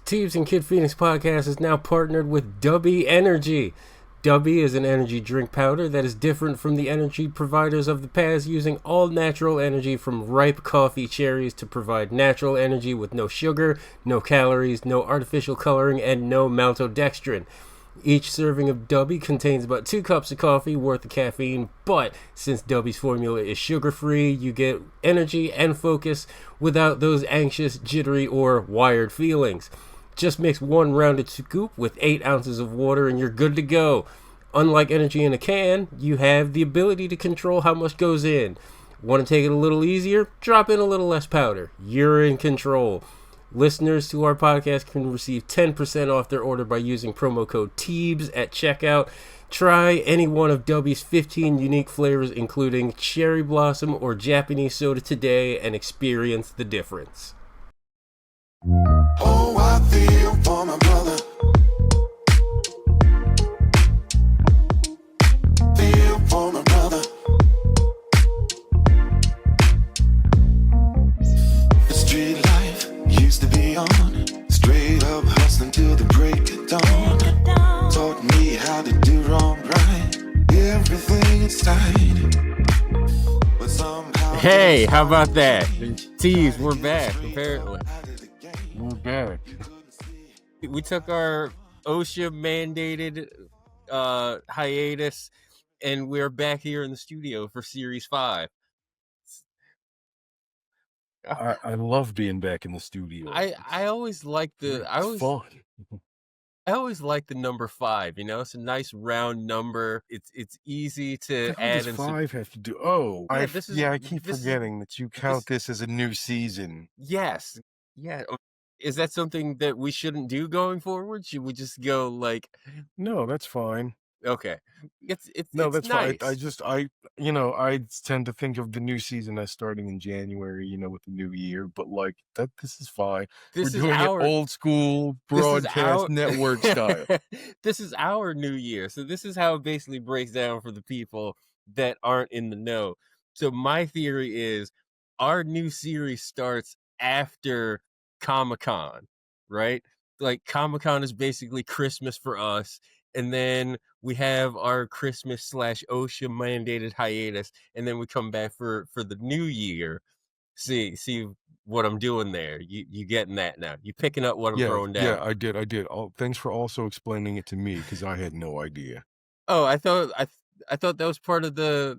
Teebs and KidPhoenix podcast is now partnered with Dubby Energy. Dubby is an energy drink powder that is different from the energy providers of the past, using all natural energy from ripe coffee cherries to provide natural energy with no sugar, no calories, no artificial coloring, and no maltodextrin. Each serving of Dubby contains about 2 cups of coffee worth of caffeine, but since Dubby's formula is sugar-free, you get energy and focus without those anxious, jittery, or wired feelings. Just mix 1 rounded scoop with 8 ounces of water and you're good to go. Unlike energy in a can, you have the ability to control how much goes in. Want to take it a little easier? Drop in a little less powder. You're in control. Listeners to our podcast can receive 10% off their order by using promo code Teebs at checkout. Try any one of Dubby's 15 unique flavors, including cherry blossom or Japanese soda today, and experience the difference. Oh, I feel for my brother. Feel for my brother. The street life used to be on. Straight up hustling till the break of dawn. Taught me how to do wrong right. Everything inside. But somehow. Hey, how about that? Teebs, we're back, apparently. We're back. We took our OSHA mandated hiatus, and we're back here in the studio for Series 5. I love being back in the studio. I always like the fun. I always like the number 5. You know, it's a nice round number. It's easy to What add. does 5 have to do? Oh, Yeah, I keep forgetting that you count this as a new season. Yes, yeah. Is that something that we shouldn't do going forward? Should we just go like? No, that's fine. Okay, it's That's nice. fine. I tend to think of the new season as starting in January, with the new year. But like that, this is fine. We're doing it old school broadcast network style. This is our new year, so this is how it basically breaks down for the people that aren't in the know. So my theory is our new series starts after Comic-Con, right? Like Comic-Con is basically Christmas for us, and then we have our Christmas / OSHA mandated hiatus, and then we come back for the new year. See what I'm doing there? You getting that now? You picking up what I'm throwing down? Yeah, I did. Thanks for also explaining it to me, because I had no idea. Oh, I thought that was part of the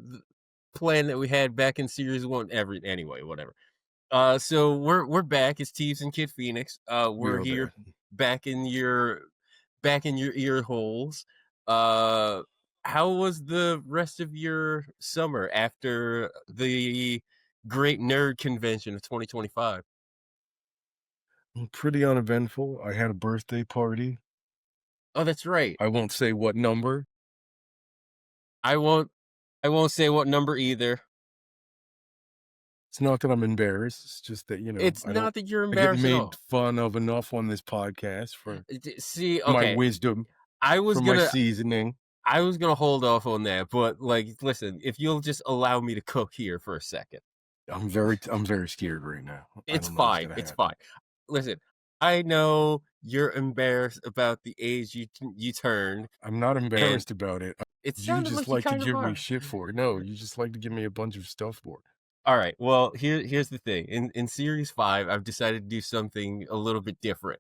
plan that we had back in Series 1. Anyway, whatever. So we're back. It's Teebs and KidPhoenix. We're here back in your ear holes. How was the rest of your summer after the Great Nerd Convention of 2025? Pretty uneventful. I had a birthday party. Oh, that's right. I won't say what number. I won't say what number either. It's not that I'm embarrassed. It's just that, it's not that you're embarrassed. I get made fun of enough on this podcast for my wisdom. My seasoning. I was gonna hold off on that, but like, listen, if you'll just allow me to cook here for a second. I'm very scared right now. It's fine. It's fine. Listen, I know you're embarrassed about the age you turned. I'm not embarrassed about it. You just like to give me shit for it. No, you just like to give me a bunch of stuff for it. All right. Well, here's the thing. In Series 5, I've decided to do something a little bit different,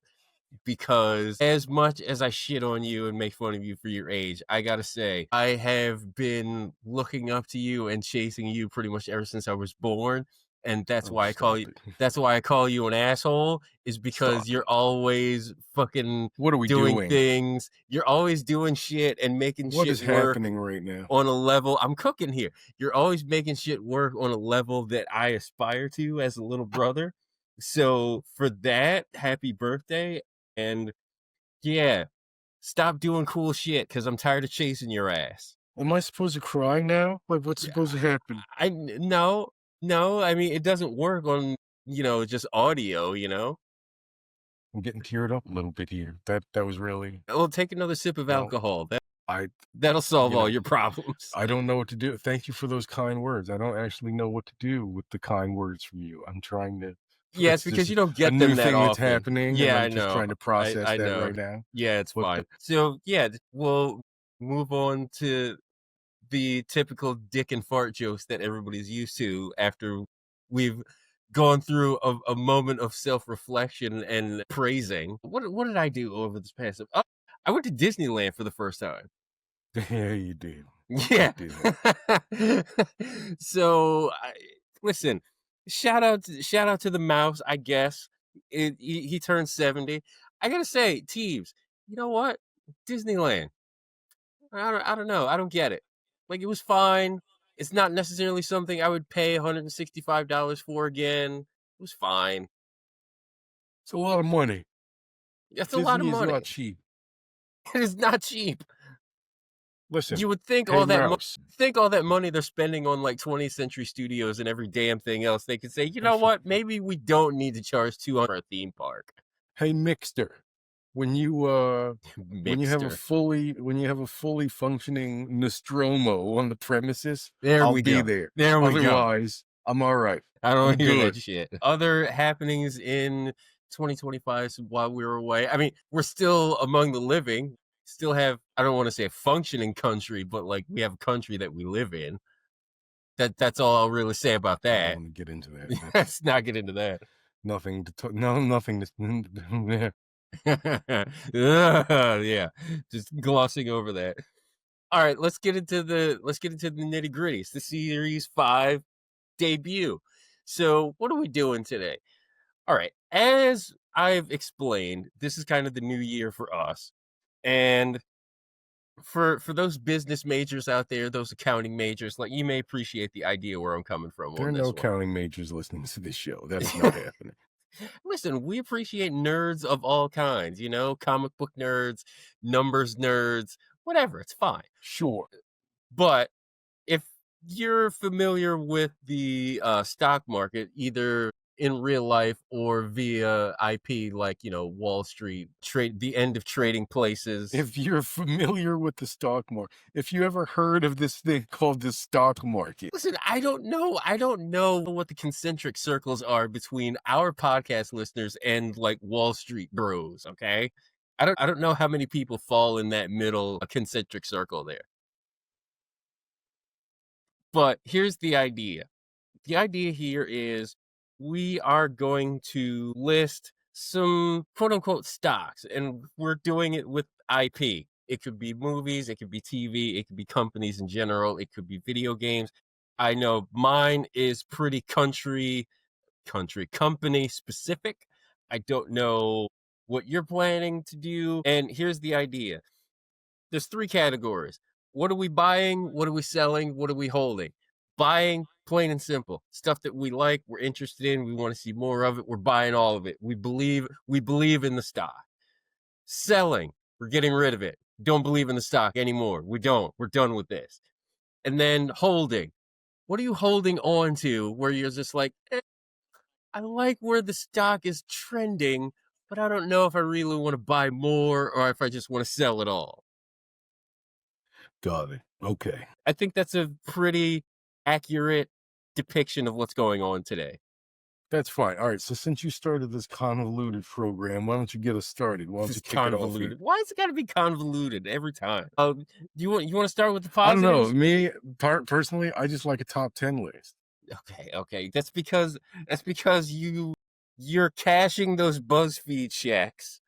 because as much as I shit on you and make fun of you for your age, I gotta say, I have been looking up to you and chasing you pretty much ever since I was born. And that's why I call you an asshole, is because you're always fucking doing things. You're always doing shit and making shit work. What is happening right now? On a level, I'm cooking here. You're always making shit work on a level that I aspire to as a little brother. So for that, happy birthday. And yeah, stop doing cool shit, because I'm tired of chasing your ass. Am I supposed to cry now? Like, what's supposed to happen? No, I mean, it doesn't work on, just audio, I'm getting teared up a little bit here. That was really... Well, take another sip of alcohol. That'll solve all your problems. I don't know what to do. Thank you for those kind words. I don't actually know what to do with the kind words from you. I'm trying to Yeah, it's because just you don't a get new them that thing that's often. happening, and Yeah, I I'm just know. trying to process I that know. right now. Yeah, it's But fine. So yeah, we'll move on to the typical dick and fart jokes that everybody's used to after we've gone through a moment of self-reflection and praising. What did I do over this past? Oh, I went to Disneyland for the first time. Yeah, you did. Yeah. So listen, shout out to the mouse, I guess. He turned 70. I gotta say, Teebs, you know what? Disneyland. I don't know. I don't get it. Like, it was fine. It's not necessarily something I would pay $165 for again. It was fine. It's a lot of money. That's a lot of Disney is money. not cheap. It is not cheap. Listen, You would think hey, all that Mouse. think all that money they're spending on like 20th Century Studios and every damn thing else, they could say, you know what? Maybe we don't need to charge $200 for a theme park. Hey, Mixter, when you have a fully functioning Nostromo on the premises, I'll be there. There we go. Otherwise, I'm all right. I don't I'm hear good. that shit. Other happenings in 2025 while we were away. I mean, we're still among the living. Still have, I don't want to say a functioning country, but like we have a country that we live in. That's all I'll really say about I that. don't want to get into that. Let's not get into that. Nothing to talk. No, nothing to. Yeah, just glossing over that. All right, let's get into the nitty gritty. It's the Series 5 debut. So what are we doing today? All right, as I've explained, this is kind of the new year for us, and for those business majors out there, those accounting majors, like, you may appreciate the idea where I'm coming from. There are no accounting majors listening to this show. That's not happening. Listen, we appreciate nerds of all kinds, you know, comic book nerds, numbers nerds, whatever, it's fine. Sure. But if you're familiar with the stock market, either in real life or via IP, like, you know, Wall Street, the end of trading places. If you're familiar with the stock market, if you ever heard of this thing called the stock market. Listen, I don't know what the concentric circles are between our podcast listeners and like Wall Street bros, okay? I don't know how many people fall in that middle concentric circle there. But here's the idea. The idea here is we are going to list some quote unquote stocks, and we're doing it with IP. It could be movies, it could be TV, it could be companies in general, it could be video games. I know mine is pretty country company specific. I don't know what you're planning to do. And here's the idea. There's 3 categories. What are we buying? What are we selling? What are we holding? Buying, plain and simple. Stuff that we like, we're interested in, we want to see more of it, we're buying all of it. We believe in the stock. Selling, we're getting rid of it. Don't believe in the stock anymore. We don't. We're done with this. And then holding. What are you holding on to where you're just like, I like where the stock is trending, but I don't know if I really want to buy more or if I just want to sell it all. Got it. Okay. I think that's a pretty accurate depiction of what's going on today. That's fine. All right. So since you started this convoluted program, why don't you get us started? Why don't you kick it off here? Why is it got to be convoluted every time? Do you want to start with the positives? I don't know. Me personally, I just like a top 10 list. Okay. That's because you're cashing those BuzzFeed checks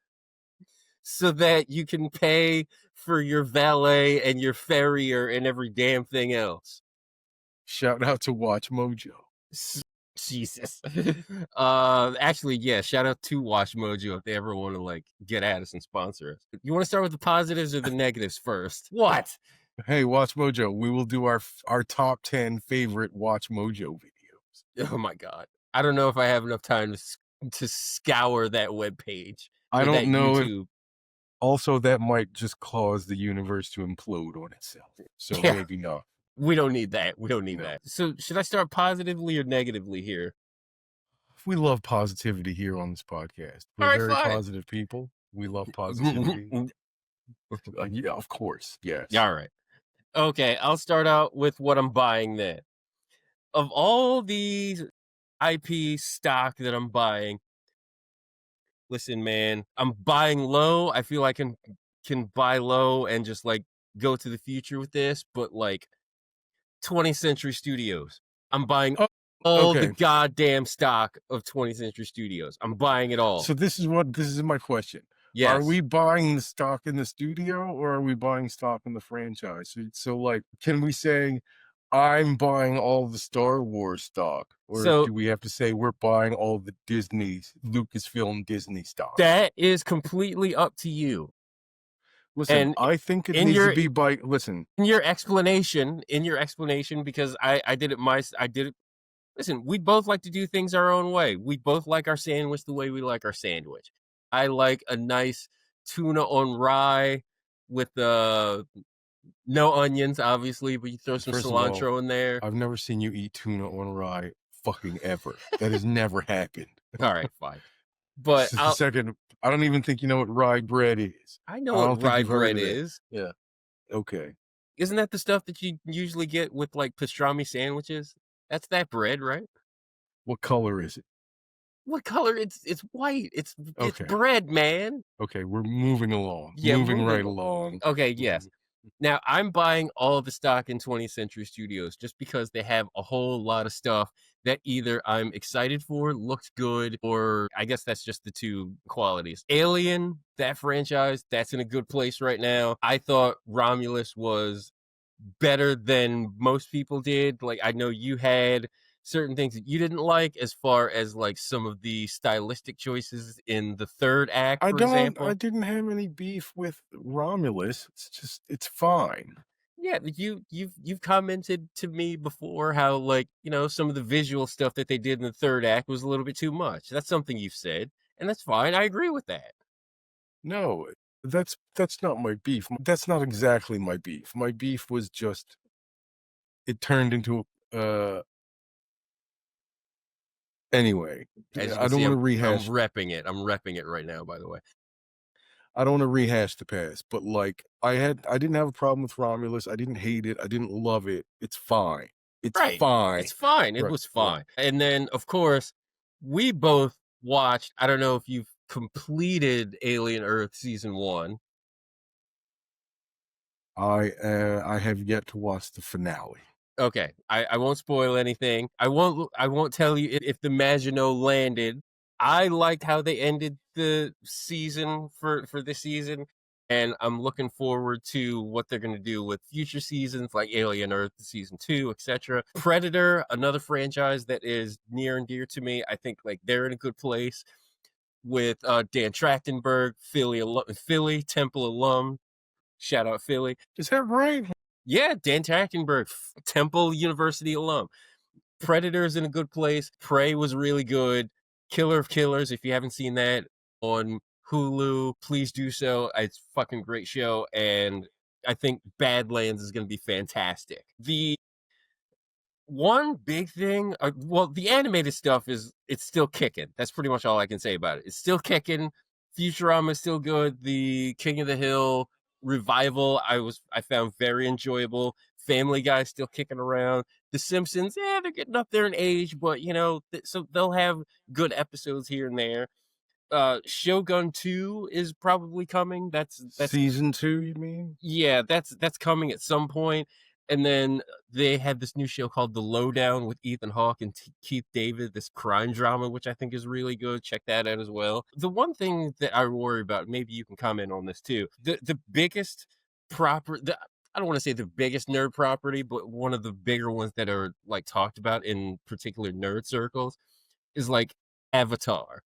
so that you can pay for your valet and your farrier and every damn thing else. Shout out to Watch Mojo. Jesus. Actually, yeah, shout out to Watch Mojo if they ever want to like get at us and sponsor us. You want to start with the positives or the negatives first? What? Hey, Watch Mojo, we will do our top 10 favorite Watch Mojo videos. Oh my God. I don't know if I have enough time to scour that webpage. I don't know. Also, that might just cause the universe to implode on itself. So maybe not. We don't need that. So should I start positively or negatively here? We love positivity here on this podcast. We're very positive people. We love positivity. Yeah, of course. Yes. All right. Okay, I'll start out with what I'm buying then. Of all these IP stock that I'm buying. Listen, man, I'm buying low. I feel I can buy low and just like go to the future with this, but like 20th Century Studios. I'm buying Oh, all the okay. goddamn stock of 20th Century Studios. I'm buying it all. So this is my question. Yes. Are we buying the stock in the studio or are we buying stock in the franchise? So like, can we say I'm buying all the Star Wars stock, or So do we have to say we're buying all the Disney, Lucasfilm Disney stock? that is completely up to you. Listen, And I think it needs to be by, listen. In your explanation, because I did it. Listen, we both like to do things our own way. We both like our sandwich the way we like our sandwich. I like a nice tuna on rye with no onions, obviously, but you throw some cilantro in there. I've never seen you eat tuna on rye fucking ever. That has never happened. All right, fine. But second, I don't even think you know what rye bread is. I know what rye bread is. Yeah. Okay. Isn't that the stuff that you usually get with like pastrami sandwiches? That's that bread, right? What color is it? What color? It's white. It's bread, man. Okay, we're moving along. Yeah, moving right along. Okay, yes. Now, I'm buying all the stock in 20th Century Studios just because they have a whole lot of stuff that either I'm excited for, looks good, or I guess that's just the two qualities. Alien, that franchise, that's in a good place right now. I thought Romulus was better than most people did. Like, I know you had certain things that you didn't like as far as like some of the stylistic choices in the third act, for example. I didn't have any beef with Romulus. It's just, it's fine. Yeah, you've commented to me before how, like, you know, some of the visual stuff that they did in the third act was a little bit too much. That's something you've said, and that's fine. I agree with that. No, that's not my beef. That's not exactly my beef. My beef was just, it turned into anyway. I don't want to rehash. I'm repping it right now, by the way. I don't want to rehash the past, but like I didn't have a problem with Romulus. I didn't hate it. I didn't love it. It's fine. It's fine. It's fine. It was fine. And then, of course, we both watched, I don't know if you've completed Alien Earth season 1. I have yet to watch the finale. Okay, I won't spoil anything. I won't tell you if the Maginot landed. I liked how they ended the season for this season, and I'm looking forward to what they're going to do with future seasons like Alien Earth season 2, etc. Predator, another franchise that is near and dear to me. I think like they're in a good place with Dan Trachtenberg, Philly Temple alum. Shout out Philly. Is that right? Yeah, Dan Trachtenberg, Temple University alum. Predator's in a good place. Prey was really good. Killer of Killers, if you haven't seen that on Hulu, please do so. It's a fucking great show, and I think Badlands is going to be fantastic. The one big thing, well, the animated stuff it's still kicking. That's pretty much all I can say about it. It's still kicking. Futurama is still good. The King of the Hill revival I found very enjoyable. Family Guy still kicking around. The Simpsons, they're getting up there in age, but you know, so they'll have good episodes here and there. Shogun 2 is probably coming. That's season 2, you mean? Yeah, that's coming at some point. And then they had this new show called The Lowdown with Ethan Hawke and Keith David, this crime drama, which I think is really good. Check that out as well. The one thing that I worry about, maybe you can comment on this too, the biggest property, I don't want to say the biggest nerd property, but one of the bigger ones that are like talked about in particular nerd circles is like Avatar,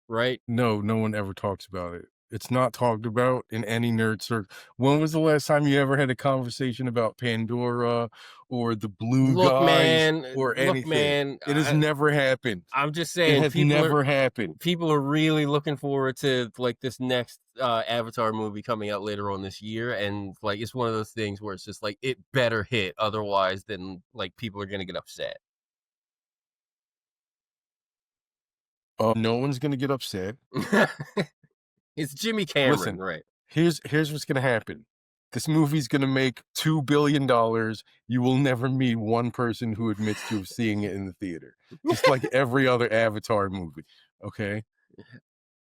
right? No one ever talks about it. It's not talked about in any nerd circle. When was the last time you ever had a conversation about Pandora or the Blue Guys or anything? Man, it has never happened. I'm just saying, it has never happened. People are really looking forward to like this next Avatar movie coming out later on this year, and like it's one of those things where it's just like it better hit, otherwise, then like people are gonna get upset. No one's gonna get upset. It's Jimmy Cameron. Listen, right? Here's what's gonna happen. This movie's gonna make $2 billion. You will never meet one person who admits to seeing it in the theater. Just like every other Avatar movie. Okay.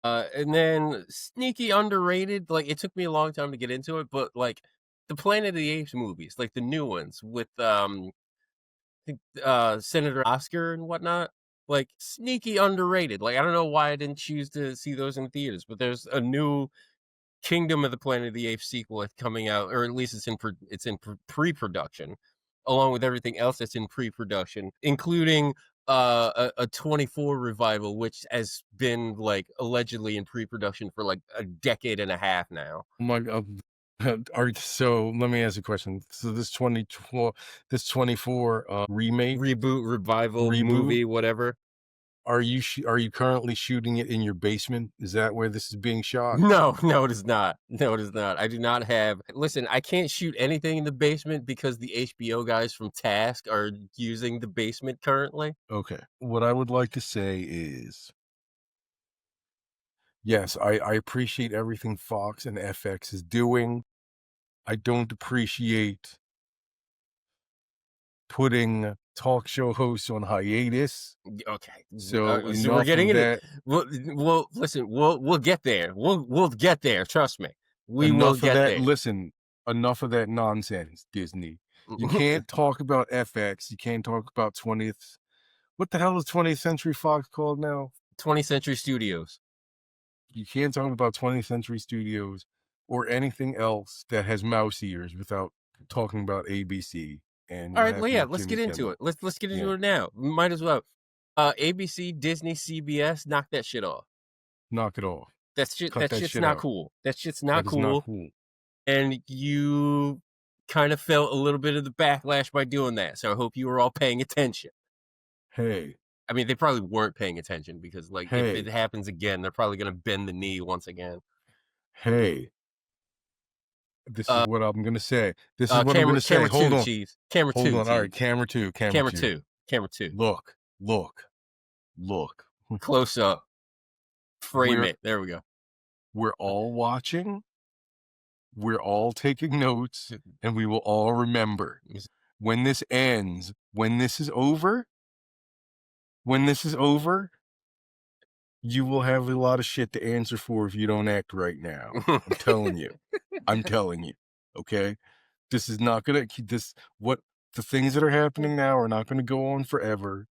And then sneaky underrated. Like it took me a long time to get into it, but like the Planet of the Apes movies, like the new ones with Senator Oscar and whatnot. Like sneaky underrated. Like I don't know why I didn't choose to see those in theaters, but there's a new Kingdom of the Planet of the Apes sequel that's coming out, or at least it's in pre-production, along with everything else that's in pre-production, including a 24 revival, which has been like allegedly in pre-production for like a decade and a half now. Oh my God. So let me ask you a question. So this 24 remake, reboot, revival, movie, whatever. Are you currently shooting it in your basement? Is that where this is being shot? No, it is not. No, it is not. I do not have. Listen, I can't shoot anything in the basement because the HBO guys from Task are using the basement currently. Okay. What I would like to say is, yes, I appreciate everything Fox and FX is doing. I don't appreciate putting talk show hosts on hiatus. Okay, so we're getting into that. Well, listen, we'll get there. We'll get there. Trust me, we will get there. Listen, enough of that nonsense, Disney. You can't talk about FX. You can't talk about 20th. What the hell is 20th Century Fox called now? 20th Century Studios. You can't talk about 20th Century Studios or anything else that has mouse ears without talking about ABC. And all right, well, yeah, let's get into it. Let's get into it now. Might as well. ABC, Disney, CBS, knock that shit off. Knock it off. That shit's not cool. That shit's not cool. And you kind of felt a little bit of the backlash by doing that. So I hope you were all paying attention. Hey. I mean, they probably weren't paying attention because, like, if it happens again, they're probably going to bend the knee once again. Hey. This is what I'm going to say. This is what I'm going to say. Hold on. Chiefs. Camera 2. Hold on. All right. Camera 2. Camera 2. Camera 2. Look. Close up. Frame it. There we go. We're all watching. We're all taking notes. And we will all remember. When this ends, when this is over, you will have a lot of shit to answer for if you don't act right now. I'm telling you. Okay? This is not going to the things that are happening now are not going to go on forever.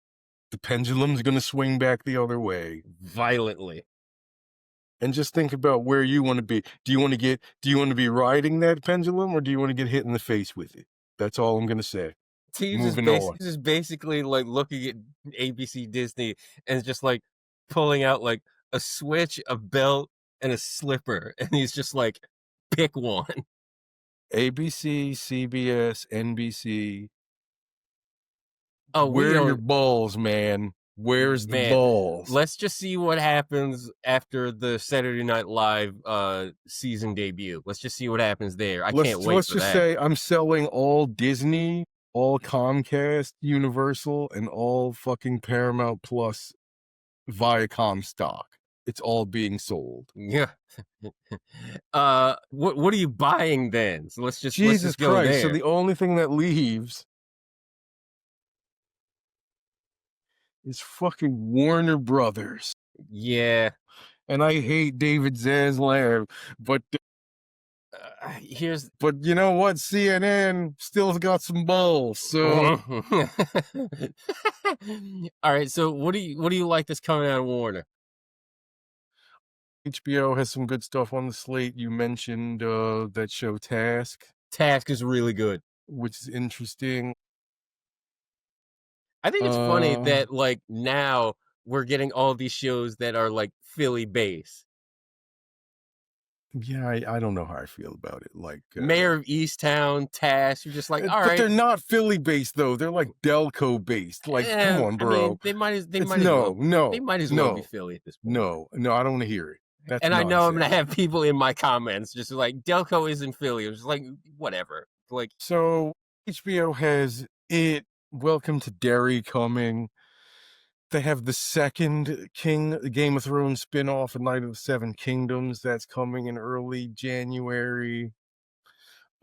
The pendulum's going to swing back the other way violently. And just think about where you want to be. Do you want to be riding that pendulum or do you want to get hit in the face with it? That's all I'm going to say. Teebs is basically like looking at ABC Disney and just like pulling out like a switch, a belt, and a slipper. And he's just like, pick one. ABC, CBS, NBC. Oh, where are your balls, man? Where's the balls? Let's just see what happens after the Saturday Night Live season debut. Let's just see what happens there. Can't wait for that. Let's just say I'm selling all Disney, all Comcast, Universal, and all fucking Paramount Plus Viacom stock. It's all being sold. Yeah. What are you buying then? So let's just go Christ. there. So the only thing that leaves is fucking Warner Brothers. Yeah. And I hate David Zaslav, but but you know what? CNN still's got some balls. So all right. So what do you like that's coming out of Warner? HBO has some good stuff on the slate. You mentioned that show Task. Task is really good, which is interesting. I think it's funny that like now we're getting all these shows that are like Philly based. Yeah, I don't know how I feel about it. Like Mayor of Easttown, Task, you're just like, all right. But they're not Philly based though. They're like Delco based. Like, come on, bro. I mean, they might as well be Philly at this point. No, I don't want to hear it. That's and nonsense. I know I'm gonna have people in my comments just like Delco isn't Philly. It's just like whatever. Like so, HBO has it. Welcome to Derry coming. They have the second Game of Thrones spinoff, A Night of the Seven Kingdoms, that's coming in early January.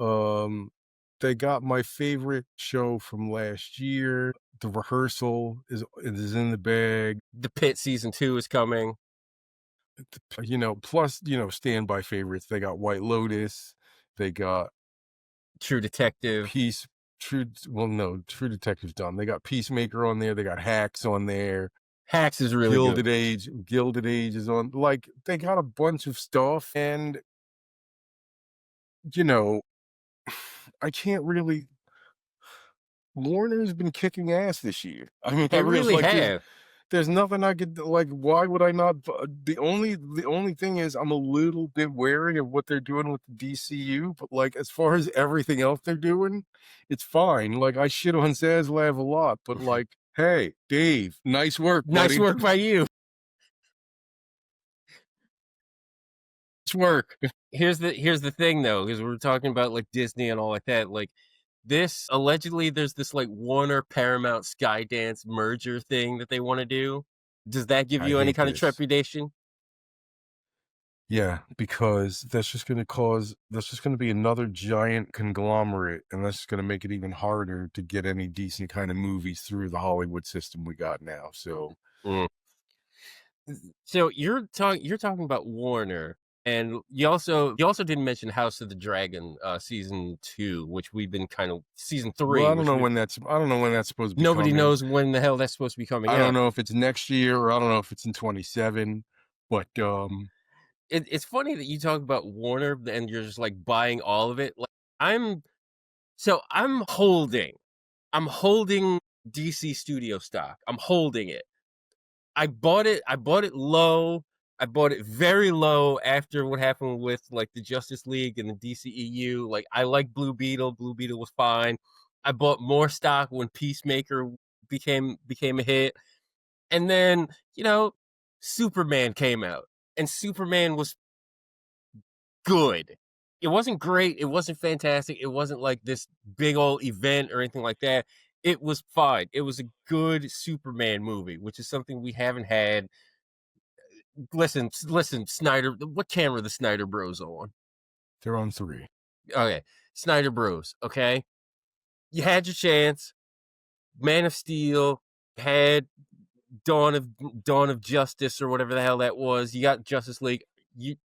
They got my favorite show from last year. The Rehearsal is in the bag. The Pit season 2 is coming. Plus, standby favorites. They got White Lotus. They got True Detective. True Detective's done. They got Peacemaker on there. They got Hacks on there. Hacks is really Gilded good. Age. Gilded Age is on. Like, they got a bunch of stuff, and I can't really. Warner's been kicking ass this year. I mean, They really have. there's nothing I could like. Why would I not? The only thing is, I'm a little bit wary of what they're doing with the DCU. But like, as far as everything else they're doing, it's fine. Like, I shit on Zaslav a lot, but like, hey, Dave, nice work, Nice buddy. work by you. Nice work. Here's the thing though, because we're talking about like Disney and all like that. Like, this allegedly there's this like Warner Paramount Skydance merger thing that they want to do. Does that give I you any hate kind of this. trepidation? Yeah, because that's just going to be another giant conglomerate, and that's just going to make it even harder to get any decent kind of movies through the Hollywood system we got now. So, So you're talking about Warner, and you also didn't mention House of the Dragon season 2, which we've been kind of season 3. well, I don't know when that's supposed to be Nobody coming. knows when the hell that's supposed to be coming I out. don't know if it's next year or I don't know if it's in 27, but It's funny that you talk about Warner and you're just like buying all of it. Like, I'm holding DC Studio stock. I'm holding it. I bought it low. I bought it very low after what happened with like the Justice League and the DCEU. Like, I like Blue Beetle. Blue Beetle was fine. I bought more stock when Peacemaker became a hit. And then, Superman came out. And Superman was good. It wasn't great. It wasn't fantastic. It wasn't like this big old event or anything like that. It was fine. It was a good Superman movie, which is something we haven't had. Listen, Snyder. What camera are the Snyder Bros on? they're on 3. Okay, Snyder Bros. Okay, you had your chance. Man of Steel had Dawn of Justice or whatever the hell that was. You got Justice League.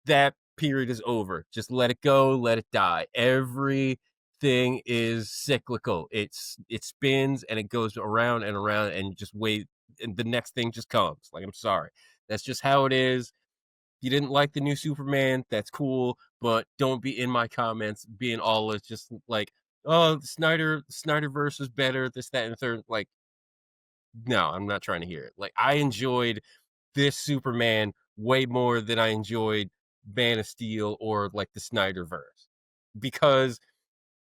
That period is over. Just let it go. Let it die. Everything is cyclical. It spins and it goes around and around, and just wait, and the next thing just comes. Like, I'm sorry, that's just how it is. If you didn't like the new Superman, that's cool, but don't be in my comments being all just like, oh, Snyderverse is better, this, that, and the third. Like, no, I'm not trying to hear it. Like, I enjoyed this Superman way more than I enjoyed Man of Steel or like the Snyderverse, because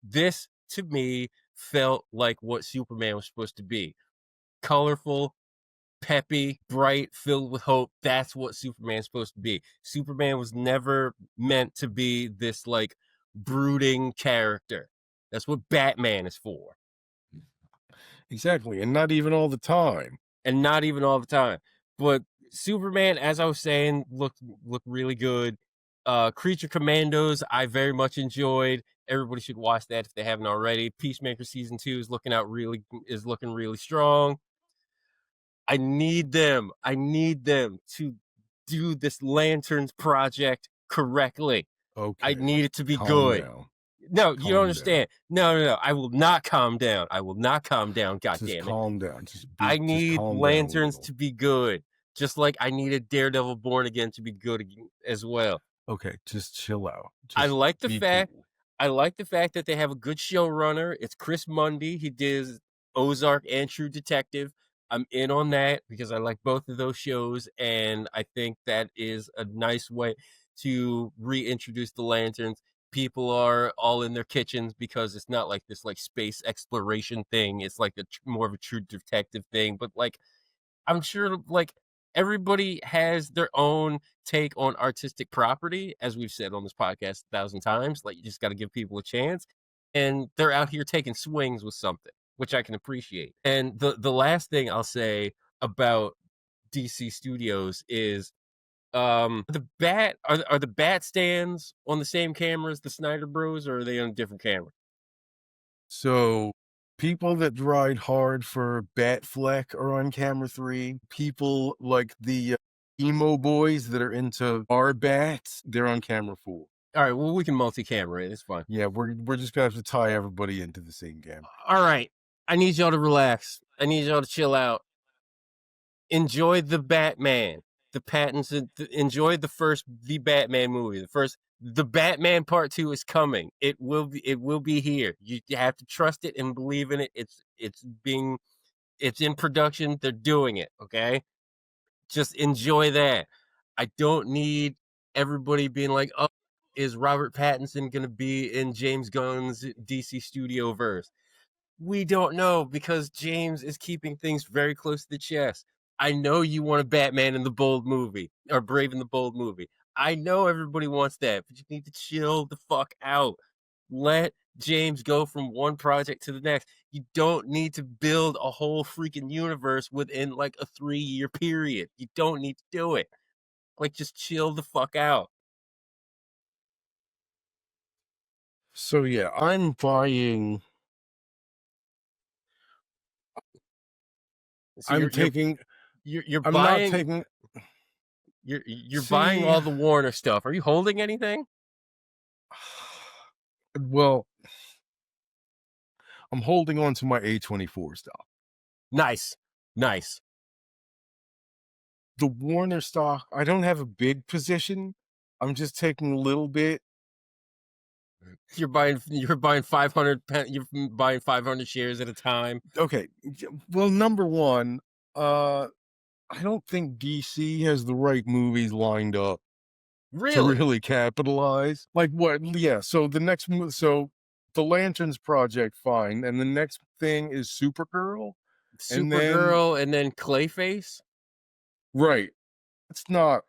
this to me felt like what Superman was supposed to be: colorful, peppy, bright, filled with hope. That's what Superman's supposed to be. Superman was never meant to be this like brooding character. That's what Batman is for. Exactly, and not even all the time. But Superman, as I was saying, looked really good. Creature Commandos, I very much enjoyed. Everybody should watch that if they haven't already. Peacemaker season 2 is looking really strong. I need them to do this Lanterns project correctly. Okay, I need it to be calm good. down. No, you Calm don't understand. No. I will not calm down. God Just damn it. calm down. I Just need calm down a Lanterns little. to be good, just like I needed Daredevil Born Again to be good as well. Okay, just chill out. I Just like the be fact cool. that they have a good showrunner. It's Chris Mundy. He did Ozark and True Detective. I'm in on that because I like both of those shows, and I think that is a nice way to reintroduce the Lanterns. People are all in their kitchens because it's not like this like space exploration thing. It's like more of a True Detective thing. But like, I'm sure like everybody has their own take on artistic property, as we've said on this podcast 1,000 times. Like, you just got to give people a chance, and they're out here taking swings with something, which I can appreciate. And the last thing I'll say about DC Studios is The bat are the bat stands on the same camera as the Snyder Bros, or are they on a different camera? So people that ride hard for Batfleck are on camera 3. People like the emo boys that are into our bats, they're on camera 4. All right, well, we can multi-camera it. It's fine. Yeah, we're just gonna have to tie everybody into the same camera. All right, I need y'all to relax. I need y'all to chill out. Enjoy the Batman, the Pattinson. Enjoy the first the Batman movie. The Batman Part 2 is coming. It will be here. You have to trust it and believe in it. It's in production. They're doing it. Okay, just enjoy that. I don't need everybody being like, "Oh, is Robert Pattinson gonna be in James Gunn's DC Studio verse?" We don't know because James is keeping things very close to the chest. I know you want a Batman in the Bold movie, or Brave in the Bold movie. I know everybody wants that, but you need to chill the fuck out. Let James go from one project to the next. You don't need to build a whole freaking universe within like a 3-year period. You don't need to do it. Like, just chill the fuck out. So yeah, I'm buying. So I'm taking. you're I'm buying not taking. you're buying See, all the Warner stuff. Are you holding anything? well, I'm holding on to my A24 stock. Nice. The Warner stock, I don't have a big position. I'm just taking a little bit. You're buying 500 you're buying 500 shares at a time. Okay. Well, number one, I don't think DC has the right movies lined up to Really? really capitalize. Like what? Yeah. So the Lanterns project, fine, and the next thing is Supergirl, and then Supergirl and then Clayface? right. That's not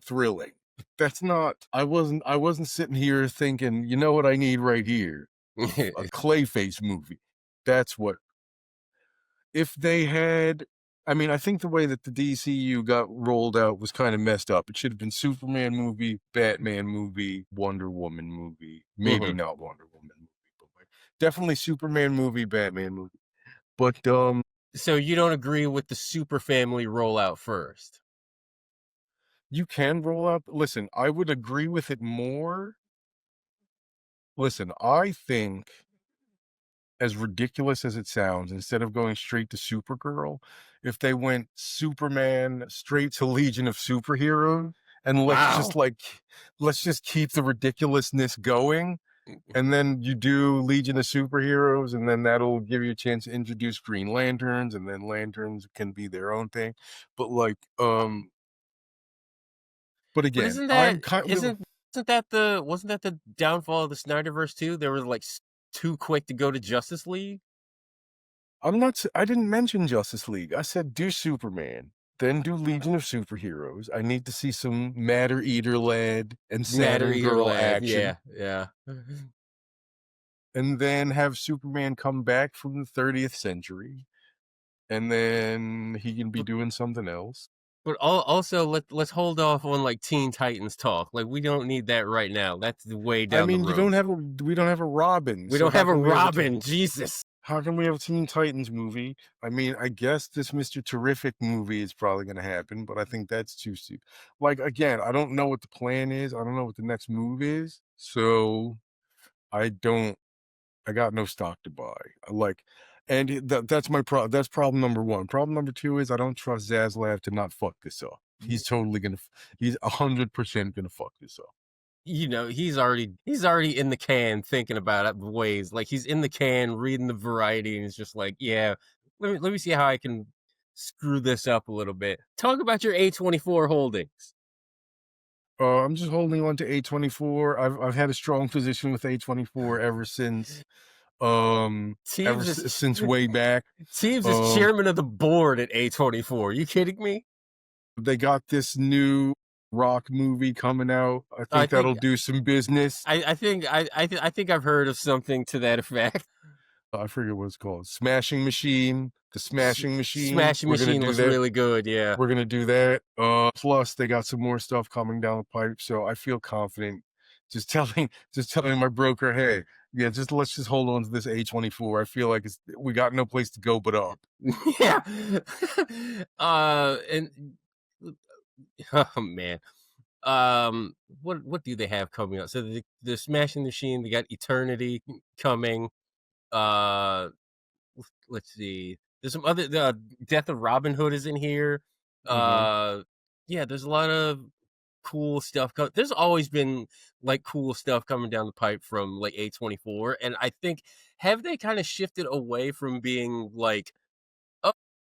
thrilling. That's not. I wasn't sitting here thinking, you know what I need right here, a Clayface movie. That's what. If they had, I mean, I think the way that the DCU got rolled out was kind of messed up. It should have been Superman movie, Batman movie, Wonder Woman movie. Maybe not Wonder Woman movie, but like definitely Superman movie, Batman movie. But So you don't agree with the super family rollout first? you can roll out. Listen, I would agree with it more. Listen, I think, as ridiculous as it sounds, instead of going straight to Supergirl, if they went Superman straight to Legion of Superheroes, and let's just keep the ridiculousness going, and then you do Legion of Superheroes, and then that'll give you a chance to introduce Green Lanterns, and then Lanterns can be their own thing. But like, but But again, I'm kind of. wasn't that the downfall of the Snyderverse too? They were like too quick to go to Justice League. I didn't mention Justice League. I said do Superman, then do Legion of Superheroes. I need to see some Matter Eater lad and Saturn Girl action. Yeah. And then have Superman come back from the 30th century. And then he can be doing something else. But also let's hold off on like Teen Titans talk. Like, we don't need that right now. That's way down the road. We don't have a Robin. We don't have a Robin. Jesus. How can we have a Teen Titans movie? I mean, I guess this Mr. Terrific movie is probably going to happen, but I think that's too soon. Like, again, I don't know what the plan is. I don't know what the next move is. So I got no stock to buy. That's problem number one. Problem number two is I don't trust Zaslav to not fuck this up. He's 100% gonna fuck this up. You know, he's already in the can thinking about it ways. Like, he's in the can reading the Variety, and he's just like, yeah, let me see how I can screw this up a little bit. Talk about your A24 holdings. I'm just holding on to A24. I've had a strong position with A24 ever since since way back. Teebs is chairman of the board at A24. Are you kidding me? They got this new Rock movie coming out. I think that'll do some business. I think I've heard of something to that effect. I forget what it's called. Smashing Machine. The Smashing Machine. Smashing We're gonna Machine do looks that. really good. Yeah. We're gonna do that. Plus they got some more stuff coming down the pipe, so I feel confident. Just telling my broker, hey, yeah, let's just hold on to this A24. I feel like we got no place to go but up. Yeah. And oh man. What do they have coming up? So the Smashing Machine, they got Eternity coming. Uh, let's see. There's some other the Death of Robin Hood is in here. Mm-hmm. Yeah, there's a lot of cool stuff. There's always been like cool stuff coming down the pipe from like A24, and I think have they kind of shifted away from being like, oh,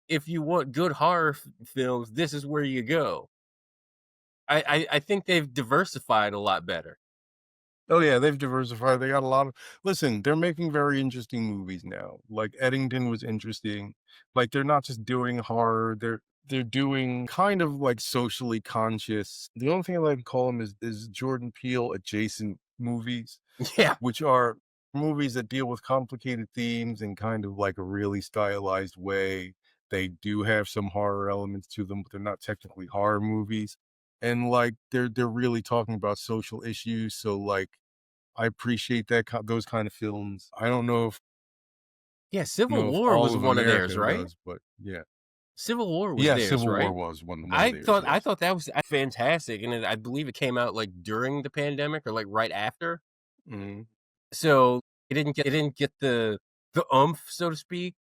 if you want good horror films, this is where you go. I think they've diversified a lot better. Oh yeah, they've diversified. They got a lot of listen, they're making very interesting movies now. Like Eddington was interesting. Like they're not just doing horror, they're doing kind of like socially conscious. The only thing I like to call them is Jordan Peele adjacent movies, Yeah. which are movies that deal with complicated themes in kind of like a really stylized way. They do have some horror elements to them, but they're not technically horror movies. And like they're really talking about social issues. So like I appreciate those kind of films. I don't know if Yeah, Civil know if War all was of one of theirs, America right? does, but yeah. Civil War was Yeah, theirs, Civil War right? was one of I theirs, thought I yes. thought that was fantastic, and I believe it came out like during the pandemic or like right after. Mhm. So it didn't get the oomph, so to speak.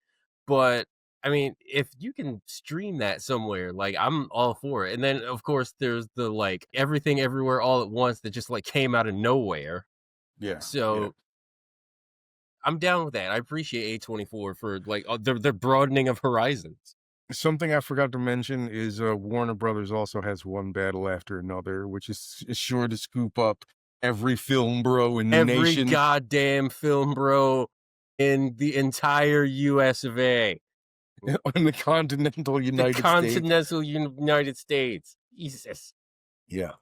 But I mean, if you can stream that somewhere, like I'm all for it. And then of course there's the like Everything Everywhere All at Once that just like came out of nowhere. Yeah, yeah. So I'm down with that. I appreciate A24 for like their broadening of horizons. Something I forgot to mention is Warner Brothers also has one battle after another, which is sure to scoop up every film bro in the Every nation. goddamn film bro in the entire US of A. In the continental The United States. continental United States. Jesus. Yeah.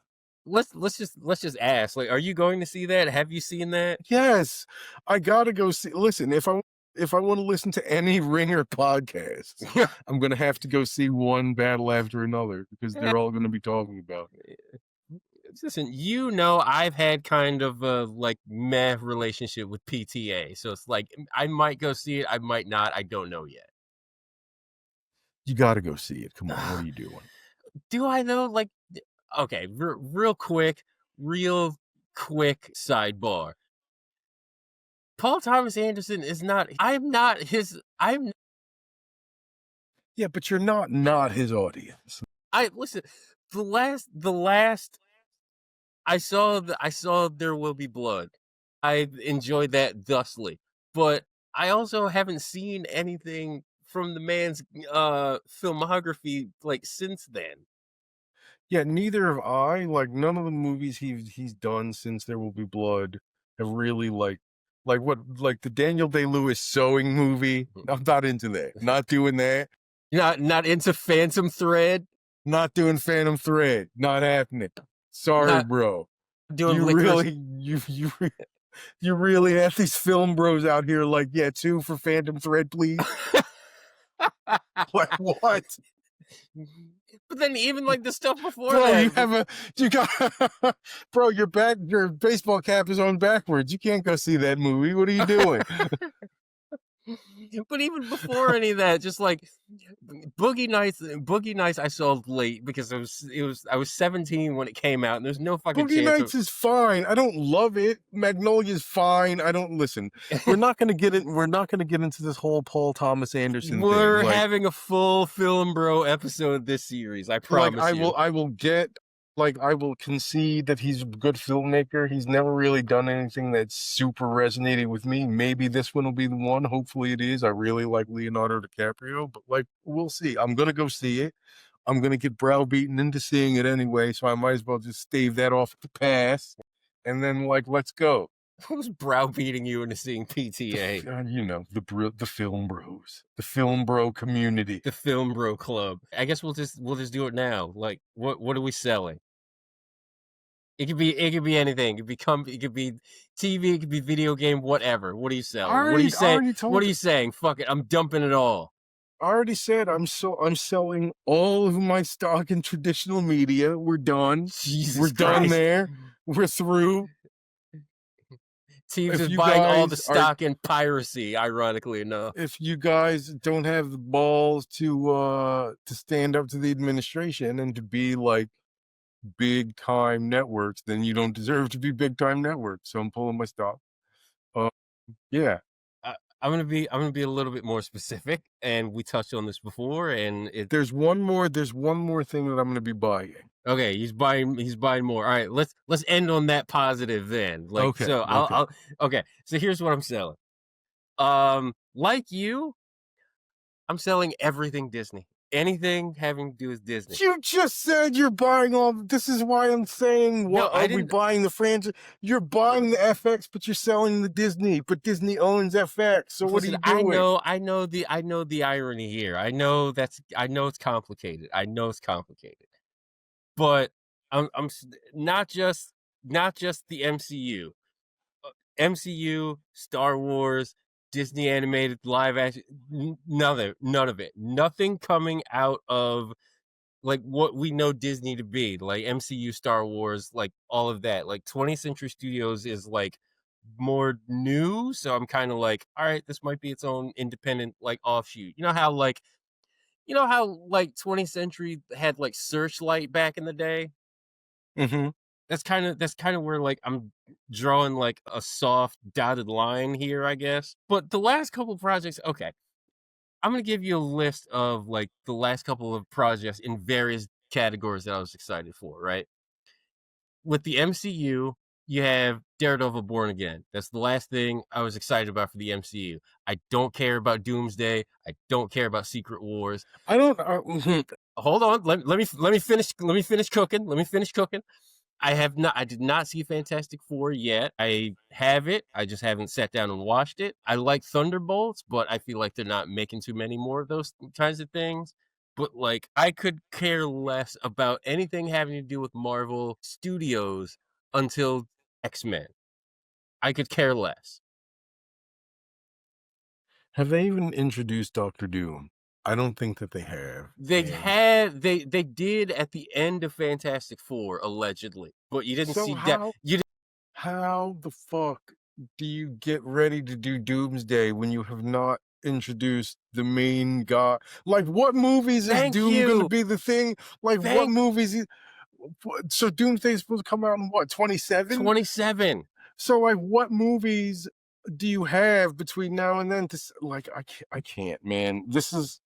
Let's just ask. Like, are you going to see that? Have you seen that? Yes, I gotta go see. Listen, if I want to listen to any Ringer podcast, I'm gonna have to go see one battle after another because they're all gonna be talking about it. Listen, I've had kind of a like meh relationship with PTA, so it's like I might go see it, I might not, I don't know yet. You gotta go see it. Come on, what are you doing? Do I know? Like, okay, real quick sidebar. Paul Thomas Anderson is not. I'm not his. Yeah, but you're not his audience. I listen. The last I saw There Will Be Blood. I enjoyed that thusly, but I also haven't seen anything from the man's filmography like since then. Yeah, neither have I. Like none of the movies he's done since There Will Be Blood have really like the Daniel Day-Lewis sewing movie. I'm not into that. Not doing that. Not into Phantom Thread. Not doing Phantom Thread. Not happening. Sorry, Not bro. doing You Licorice. really you really have these film bros out here like, yeah, 2 for Phantom Thread, please. Like what? But then even like the stuff before Bro, that, you got bro, your baseball cap is on backwards. You can't go see that movie. What are you doing? but even before any of that, just like Boogie Nights, I saw late because I was 17 when it came out, and there's no fucking Boogie chance. Nights is fine. I don't love it. Magnolia's fine. I don't listen. We're not gonna get it. We're not gonna get into this whole Paul Thomas Anderson We're thing. Like, having a full film bro episode this series. I promise like you. I will concede that he's a good filmmaker. He's never really done anything that super resonated with me. Maybe this one will be the one. Hopefully it is. I really like Leonardo DiCaprio, but like we'll see. I'm gonna go see it. I'm gonna get browbeaten into seeing it anyway, so I might as well just stave that off at the pass. And then like let's go. Who's browbeating you into seeing PTA? You know, the film bros. The film bro community. The Film Bro Club. I guess we'll just do it now. Like, what are we selling? It could be anything. It could be TV, it could be video game, whatever. What are you selling? What are you I saying? already What told are you. you saying? Fuck it. I'm dumping it all. I already said I'm selling all of my stock in traditional media. We're done. Jesus We're done Christ. there. We're through. Teebs If is you buying all the guys are stock in piracy, ironically enough. if you guys don't have the balls to stand up to the administration and to be like big time networks, then you don't deserve to be big time networks. So I'm pulling my stock. Yeah. I'm gonna be a little bit more specific, and we touched on this before, and There's one more thing that I'm gonna be buying. okay. He's buying more. All right, let's end on that positive then. Like, Okay, so okay. I'll okay. So here's what I'm selling. Like you, I'm selling everything Disney. Anything having to do with Disney. You just said you're buying all. This is why I'm saying, No, what I are we didn't. buying the franchise? You're buying the FX, but you're selling the Disney. But Disney owns FX. So what are Listen, you doing? I know the irony here. I know it's complicated. I know it's complicated. But I'm not just the MCU. MCU, Star Wars, Disney animated live action, none of it. Nothing coming out of like what we know Disney to be, like MCU, Star Wars, like all of that. Like 20th Century Studios is like more new, so I'm kind of like, all right, this might be its own independent like offshoot. You know how like 20th Century had like Searchlight back in the day? Mm-hmm. That's kind of where like I'm drawing like a soft dotted line here, I guess. But the last couple projects, okay, I'm gonna give you a list of like the last couple of projects in various categories that I was excited for. Right, with the MCU, you have Daredevil Born Again. That's the last thing I was excited about for the MCU. I don't care about Doomsday. I don't care about Secret Wars. I don't. Hold on, let me finish cooking. Let me finish cooking. I did not see Fantastic Four yet. I have it. I just haven't sat down and watched it. I like Thunderbolts, but I feel like they're not making too many more of those kinds of things. But like I could care less about anything having to do with Marvel Studios until X-Men. I could care less. Have they even introduced Doctor Doom? I don't think that they have. They did at the end of Fantastic Four, allegedly. But you didn't So see that. how the fuck do you get ready to do Doomsday when you have not introduced the main guy? Like, what movies is Doom going to be the thing? Like, what movies? So Doomsday is supposed to come out in what, 27? 27. So like, what movies do you have between now and then? To like, I can't, man. This is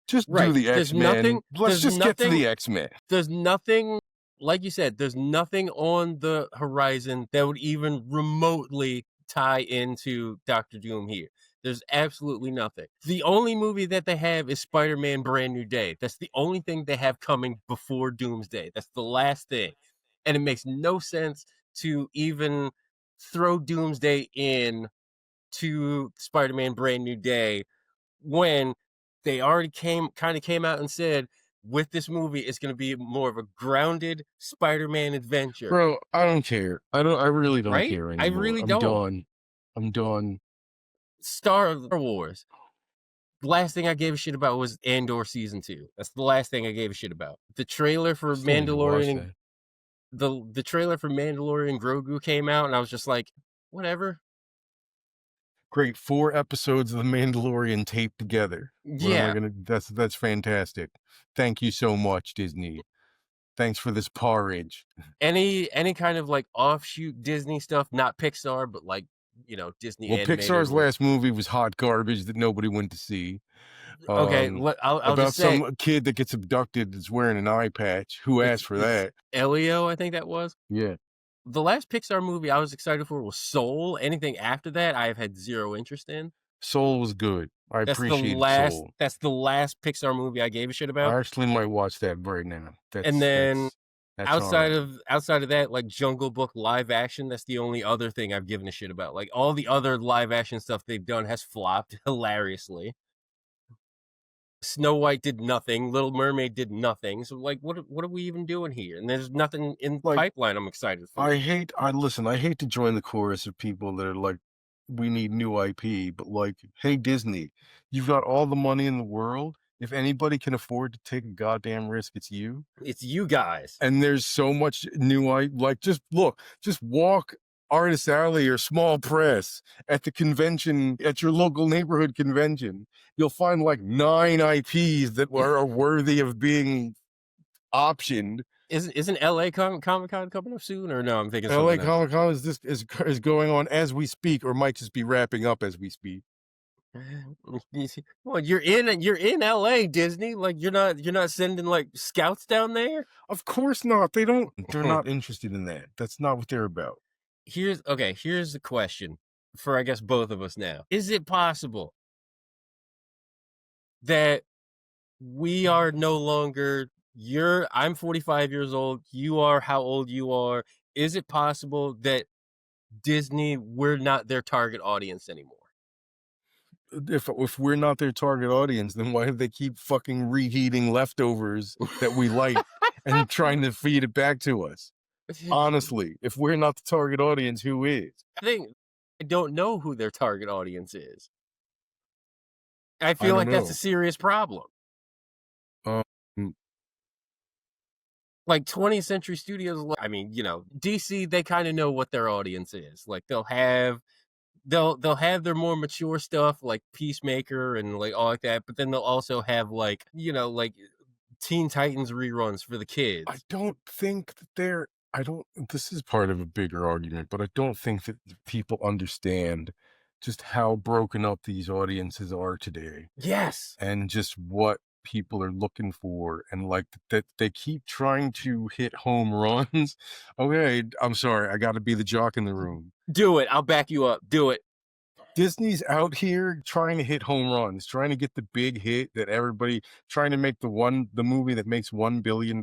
just Right. do the X-Men. Let's just get to the X-Men. There's nothing, like you said, there's nothing on the horizon that would even remotely tie into Doctor Doom here. There's absolutely nothing. The only movie that they have is Spider-Man Brand New Day. That's the only thing they have coming before Doomsday. That's the last thing. And it makes no sense to even throw Doomsday in to Spider-Man Brand New Day when they already came out and said with this movie it's going to be more of a grounded Spider-Man adventure. Bro, I don't care. I really don't care anymore. I really don't. I'm done. Star Wars. The last thing I gave a shit about was Andor season 2. That's the last thing I gave a shit about. The trailer for Mandalorian, the trailer for Mandalorian Grogu came out, and I was just like, whatever. Great, 4 episodes of The Mandalorian taped together. Yeah, that's fantastic. Thank you so much, Disney. Thanks for this porridge. Any kind of like offshoot Disney stuff, not Pixar, but like, Disney. Well, Pixar's last movie was hot garbage that nobody went to see. Okay, I'll about just say, some kid that gets abducted that's wearing an eye patch. Who asked for that? Elio, I think that was. Yeah. The last Pixar movie I was excited for was Soul. Anything after that, I have had zero interest in. Soul was good. I appreciate Soul. That's the last Pixar movie I gave a shit about. I actually might watch that right now. And then that's outside of that, like Jungle Book live action, that's the only other thing I've given a shit about. Like all the other live action stuff they've done has flopped hilariously. Snow White did nothing. Little Mermaid did nothing. So, like, what are we even doing here? And there's nothing in Like, pipeline I'm excited for. I hate to join the chorus of people that are like, we need new IP, but like, hey, Disney, you've got all the money in the world. If anybody can afford to take a goddamn risk, it's you. It's you guys. And there's so much new like, just walk Artist Alley or Small Press at the convention, at your local neighborhood convention. You'll find like 9 IPs that are worthy of being optioned. Isn't LA Comic Con coming up soon? Or no, I'm thinking LA something else. Comic Con is going on as we speak, or might just be wrapping up as we speak. Well, you're in LA, Disney. Like, you're not sending like scouts down there. Of course not. They're not interested in that. That's not what they're about. Here's the question for, I guess, both of us now. Is it possible that we are no longer I'm 45 years old, you are how old you are? Is it possible that Disney, we're not their target audience anymore? If we're not their target audience, then why do they keep fucking reheating leftovers that we like and trying to feed it back to us? Honestly, if we're not the target audience, who is? I don't know who their target audience is. I feel like that's a serious problem. Like 20th Century Studios, I mean, DC, they kind of know what their audience is. Like, they'll have their more mature stuff like Peacemaker and like all like that, but then they'll also have like Teen Titans reruns for the kids. I don't think that this is part of a bigger argument, but I don't think that people understand just how broken up these audiences are today. Yes. And just what people are looking for, and like that they keep trying to hit home runs. Okay, I'm sorry, I got to be the jock in the room. Do it. I'll back you up. Do it. Disney's out here trying to hit home runs, trying to get the big hit that everybody, trying to make the movie that makes $1 billion.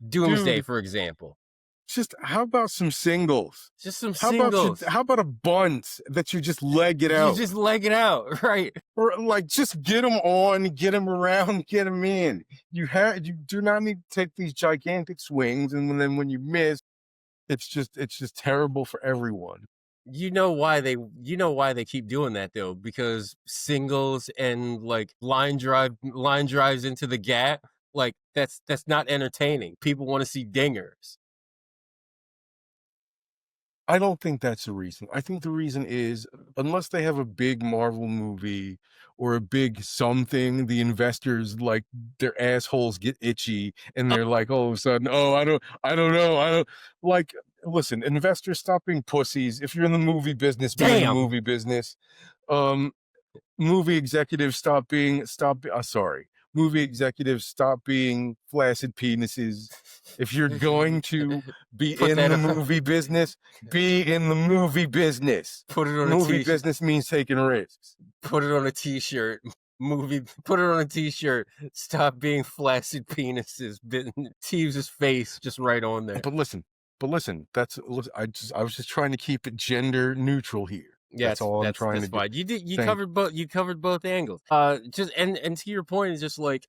Doomsday, for example. Just how about some singles? Just some singles. How about a bunt that you just leg it out? You just leg it out, right? Or like just get them on, get them around, get them in. You do not need to take these gigantic swings, and then when you miss, it's just terrible for everyone. You know why they keep doing that though? Because singles and like line drives into the gap, like that's not entertaining. People want to see dingers. I don't think that's the reason. I think the reason is, unless they have a big Marvel movie or a big something, the investors, like, their assholes get itchy and they're like, all of a sudden, I don't know. Like, listen, investors, stop being pussies. If you're in the movie business, be in the movie business. Movie executives, movie executives, stop being flaccid penises. If you're going to be in the movie business, be in the movie business. Put it on movie business means taking risks. Put it on a t-shirt. Put it on a t-shirt. Stop being flaccid penises. Teebs' face just right on there. But listen, I was just trying to keep it gender neutral here. Yeah, that's all I'm trying to fine. do. You covered both angles. And to your point, is just like,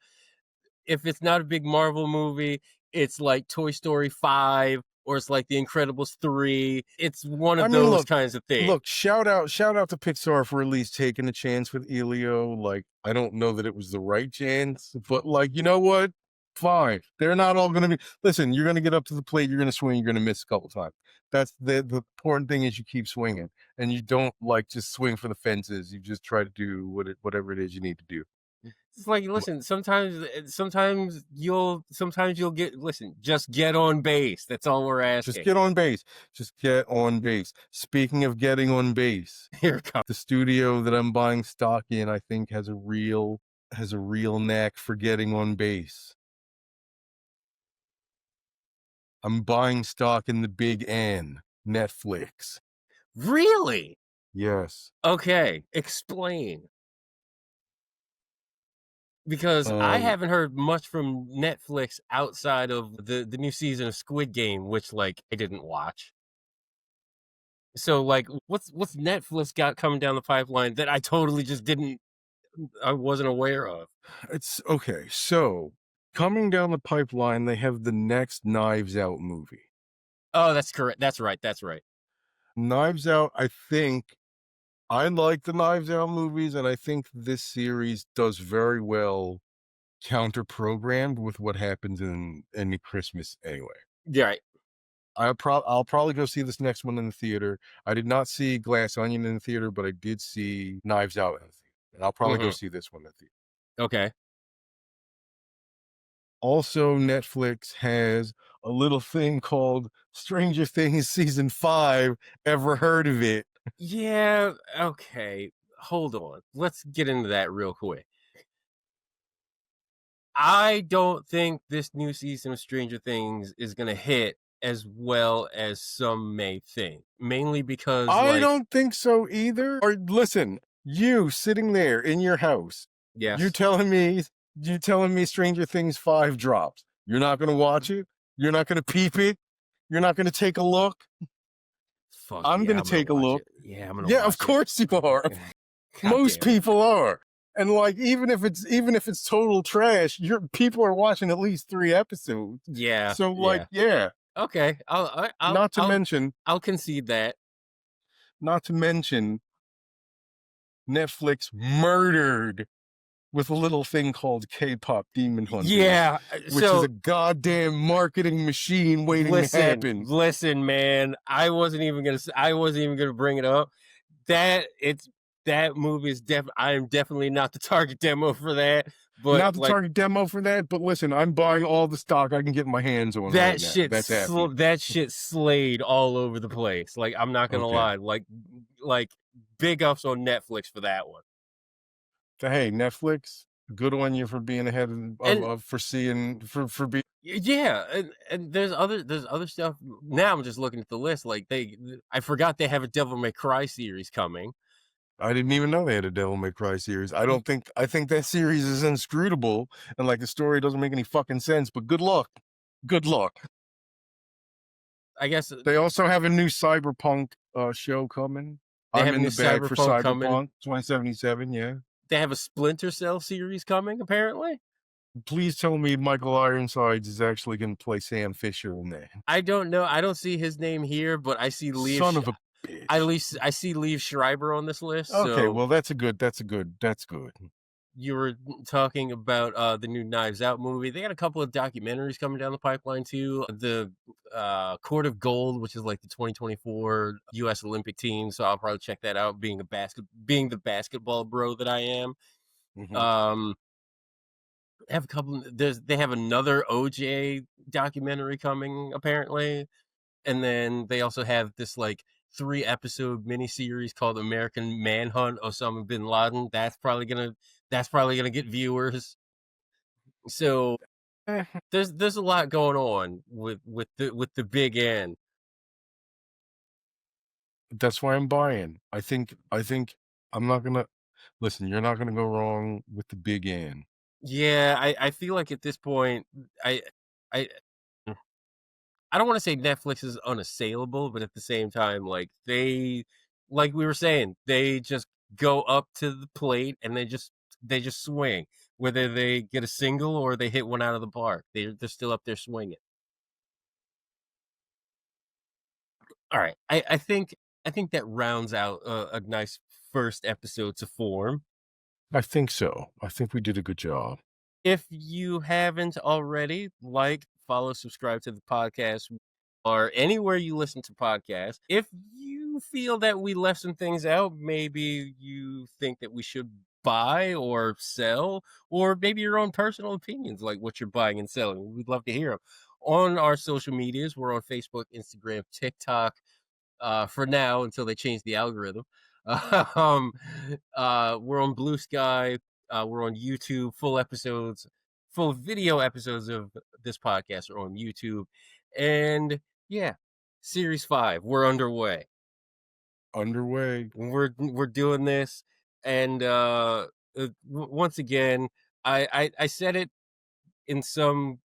if it's not a big Marvel movie, it's like Toy Story 5 or it's like The Incredibles 3. It's one of those kinds of things. Look, shout out to Pixar for at least taking a chance with Elio. Like, I don't know that it was the right chance, but like, you know what? Fine. They're not all going to be. Listen, you're going to get up to the plate. You're going to swing. You're going to miss a couple times. That's the important thing, is you keep swinging, and you don't like just swing for the fences. You just try to do whatever it is you need to do. It's like, listen, sometimes you'll get, just get on base. That's all we're asking. Just get on base. Speaking of getting on base, here it comes. The studio that I'm buying stock in, I think, has a real knack for getting on base. I'm buying stock in the Big N, Netflix. Really? Yes. Okay, explain. Because I haven't heard much from Netflix outside of the new season of Squid Game, which, like, I didn't watch. So, like, what's Netflix got coming down the pipeline that I totally just didn't I wasn't aware of. It's okay. So coming down the pipeline, they have the next Knives Out movie. Oh, that's correct. That's right. That's right. Knives Out, I think I like the Knives Out movies, and I think this series does very well counter-programmed with what happens in Christmas anyway. Yeah. Right. I'll probably go see this next one in the theater. I did not see Glass Onion in the theater, but I did see Knives Out in the theater. And I'll probably go see this one in the theater. Okay. Also, Netflix has a little thing called Stranger Things Season 5. Ever heard of it? Yeah. Okay. Hold on. Let's get into that real quick. I don't think this new season of Stranger Things is going to hit as well as some may think. Mainly because, I don't think so either. Or listen, you sitting there in your house, yes. you're telling me Stranger Things 5 drops. You're not going to watch it? You're not going to peep it? You're not going to take a look? Fuck I'm yeah, going to take a look. Yeah, I'm gonna. Yeah, watch of course you are. Most people are. And like even if it's total trash, people are watching at least 3 episodes. Yeah. So like yeah. Okay. I'll concede that. Not to mention Netflix murdered with a little thing called K-pop Demon Hunters. Yeah, which is a goddamn marketing machine waiting to happen. Listen, man, I wasn't even gonna bring it up. That movie is I am definitely not the target demo for that. But not the target demo for that, but listen, I'm buying all the stock I can get my hands on. That right shit, now. That shit slayed all over the place. Like I'm not gonna lie, like big ups on Netflix for that one. Hey, Netflix, good on you for being ahead of foreseeing for being. Yeah, and there's other stuff. Now I'm just looking at the list. Like I forgot they have a Devil May Cry series coming. I didn't even know they had a Devil May Cry series. I think that series is inscrutable and like the story doesn't make any fucking sense, but good luck. Good luck. I guess they also have a new Cyberpunk show coming. I'm in the bag for Cyberpunk 2077, yeah. They have a Splinter Cell series coming, apparently. Please tell me Michael Ironsides is actually going to play Sam Fisher in that. I don't know. I don't see his name here, but I see Liev. Son of a bitch. At least I see Liev Schreiber on this list. Okay, well that's good. You were talking about the new Knives Out movie. They got a couple of documentaries coming down the pipeline too. The Court of Gold, which is like the 2024 U.S. Olympic team, so I'll probably check that out. Being the basketball bro that I am. Mm-hmm. Have a couple. They have another OJ documentary coming apparently, and then they also have this like 3-episode miniseries called American Manhunt Osama bin Laden. That's probably gonna get viewers. So there's a lot going on with the big N. That's why I'm buying. I think I'm not gonna listen. You're not gonna go wrong with the big N. Yeah, I feel like at this point, I don't want to say Netflix is unassailable, but at the same time, like we were saying, they just go up to the plate and they just swing. Whether they get a single or they hit one out of the park, they're still up there swinging. All right, I think that rounds out a nice first episode to form. I think so. I think we did a good job. If you haven't already, follow, subscribe to the podcast, or anywhere you listen to podcasts. If you feel that we left some things out, maybe you think that we should buy or sell, or maybe your own personal opinions, like what you're buying and selling, we'd love to hear them. On our social medias, we're on Facebook, Instagram, TikTok, for now until they change the algorithm. We're on Blue Sky. We're on YouTube. Full video episodes of this podcast are on YouTube. And yeah, Series 5, we're underway. We're doing this. And once again, I said it in some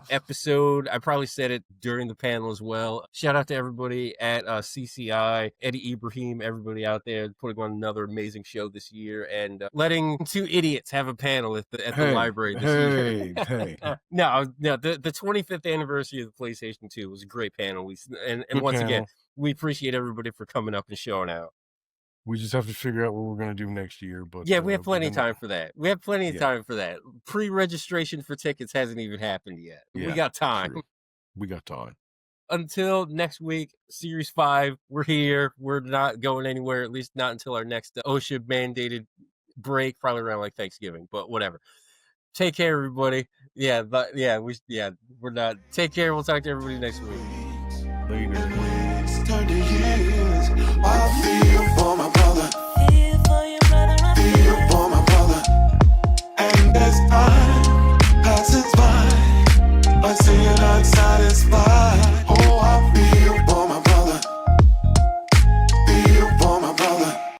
episode. I probably said it during the panel as well. Shout out to everybody at CCI, Eddie Ibrahim, everybody out there putting on another amazing show this year and letting two idiots have a panel at the library this year. No, the 25th anniversary of the PlayStation 2 was a great panel. And once again, we appreciate everybody for coming up and showing out. We just have to figure out what we're going to do next year. But yeah, we have plenty of time for that. We have plenty of time for that. Pre-registration for tickets hasn't even happened yet. Yeah, we got time. True. We got time. Until next week, Series 5, we're here. We're not going anywhere, at least not until our next OSHA mandated break, probably around like Thanksgiving, but whatever. Take care, everybody. We're not. Take care. We'll talk to everybody next week. Later. Turn to years, I feel